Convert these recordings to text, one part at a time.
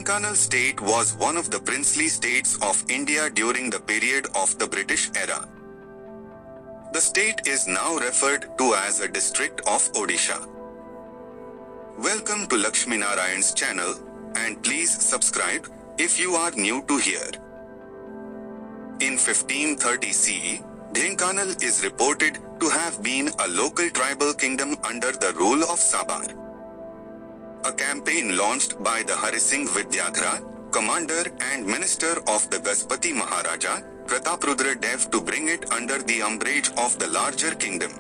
Dhenkanal state was one of the princely states of India during the period of the British era. The state is now referred to as a district of Odisha. Welcome to Lakshmi Narayan's channel, and please subscribe if you are new to here. In 1530 CE, Dhenkanal is reported to have been a local tribal kingdom under the rule of Sabar. A campaign launched by the Harisingh Vidyadhara, commander and minister of the Gazpati Maharaja, Prataprudra Dev, to bring it under the umbrage of the larger kingdom.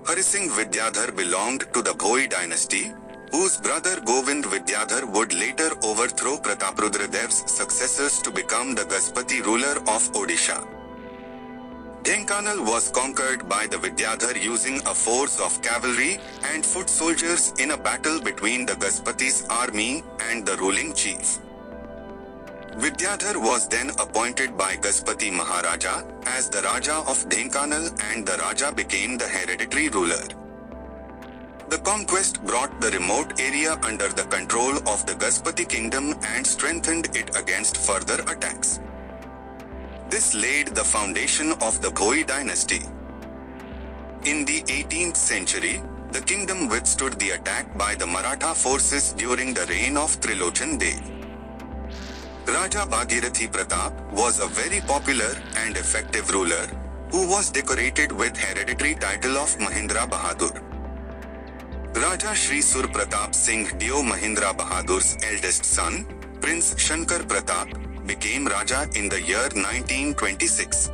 Harisingh Vidyadhar belonged to the Bhoi dynasty, whose brother Govind Vidyadhar would later overthrow Prataprudra Dev's successors to become the Gazpati ruler of Odisha. Dhenkanal was conquered by the Vidyadhar using a force of cavalry and foot soldiers in a battle between the Gazpati's army and the ruling chief. Vidyadhar was then appointed by Gazpati Maharaja as the Raja of Dhenkanal, and the Raja became the hereditary ruler. The conquest brought the remote area under the control of the Gazpati kingdom and strengthened it against further attacks. This laid the foundation of the Bhoi dynasty. In the 18th century, the kingdom withstood the attack by the Maratha forces during the reign of Trilochan Dev. Raja Bhagirathi Pratap was a very popular and effective ruler who was decorated with hereditary title of Mahindra Bahadur. Raja Shri Sur Pratap Singh Deo, Mahindra Bahadur's eldest son, Prince Shankar Pratap, became Raja in the year 1926.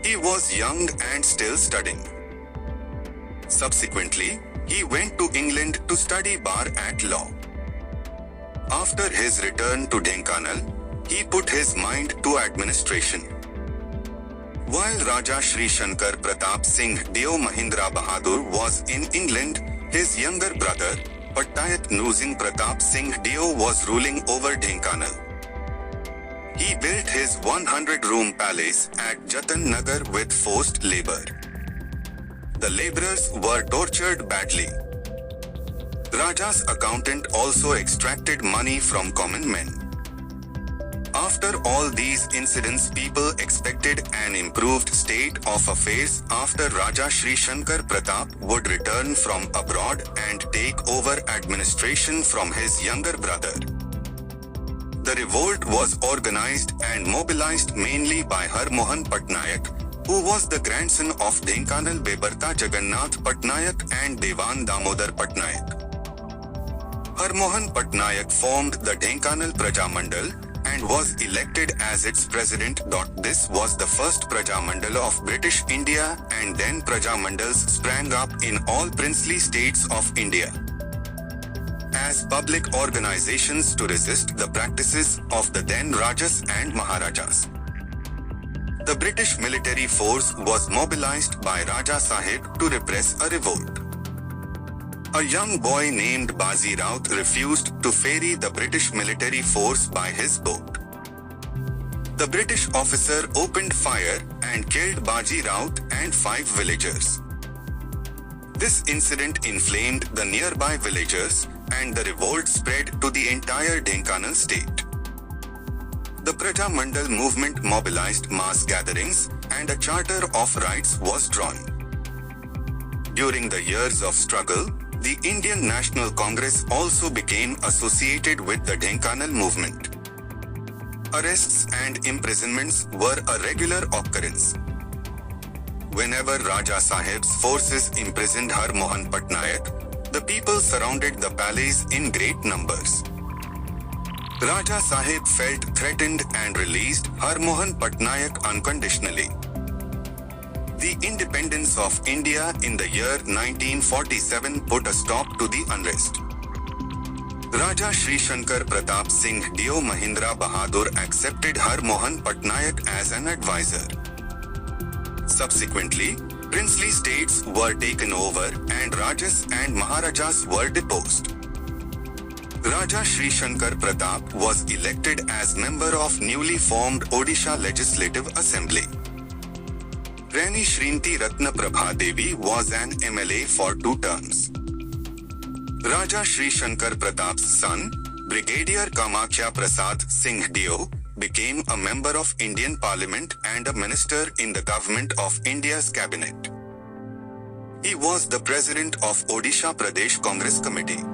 He was young and still studying. Subsequently, he went to England to study bar at law. After his return to Dhenkanal, he put his mind to administration. While Raja Shri Shankar Pratap Singh Deo Mahindra Bahadur was in England, his younger brother, Pattayat Nusing Pratap Singh Deo, was ruling over Dhenkanal. He built his 100-room palace at Jatan Nagar with forced labor. The laborers were tortured badly. Raja's accountant also extracted money from common men. After all these incidents, people expected an improved state of affairs after Raja Shri Shankar Pratap would return from abroad and take over administration from his younger brother. The revolt was organized and mobilized mainly by Harmohan Patnaik, who was the grandson of Dhenkanal Bebarta Jagannath Patnaik and Devan Damodar Patnaik. Harmohan Patnaik formed the Dhenkanal Praja Mandal and was elected as its president. This was the first Praja Mandal of British India, and then Praja Mandals sprang up in all princely states of India as public organizations to resist the practices of the then Rajas and Maharajas. The British military force was mobilized by Raja Sahib to repress a revolt. A young boy named Bazi Raut refused to ferry the British military force by his boat. The British officer opened fire and killed Bazi Raut and 5 villagers. This incident inflamed the nearby villagers, and the revolt spread to the entire Dhenkanal state. The Praja Mandal movement mobilized mass gatherings, and a charter of rights was drawn. During the years of struggle, the Indian National Congress also became associated with the Dhenkanal movement. Arrests and imprisonments were a regular occurrence. Whenever Raja Sahib's forces imprisoned Harmohan Patnaik, the people surrounded the palace in great numbers. Raja Sahib felt threatened and released Harmohan Patnaik unconditionally. The independence of India in the year 1947 put a stop to the unrest. Raja Shri Shankar Pratap Singh Deo Mahindra Bahadur accepted Harmohan Patnaik as an advisor. Subsequently, princely states were taken over and Rajas and Maharajas were deposed. Raja Shri Shankar Pratap was elected as member of newly formed Odisha Legislative Assembly. Rani Shrinti Ratna Prabha Devi was an MLA for 2 terms. Raja Shri Shankar Pratap's son, Brigadier Kamakhya Prasad Singh Deo became a member of Indian Parliament and a minister in the government of India's cabinet. He was the president of Odisha Pradesh Congress Committee.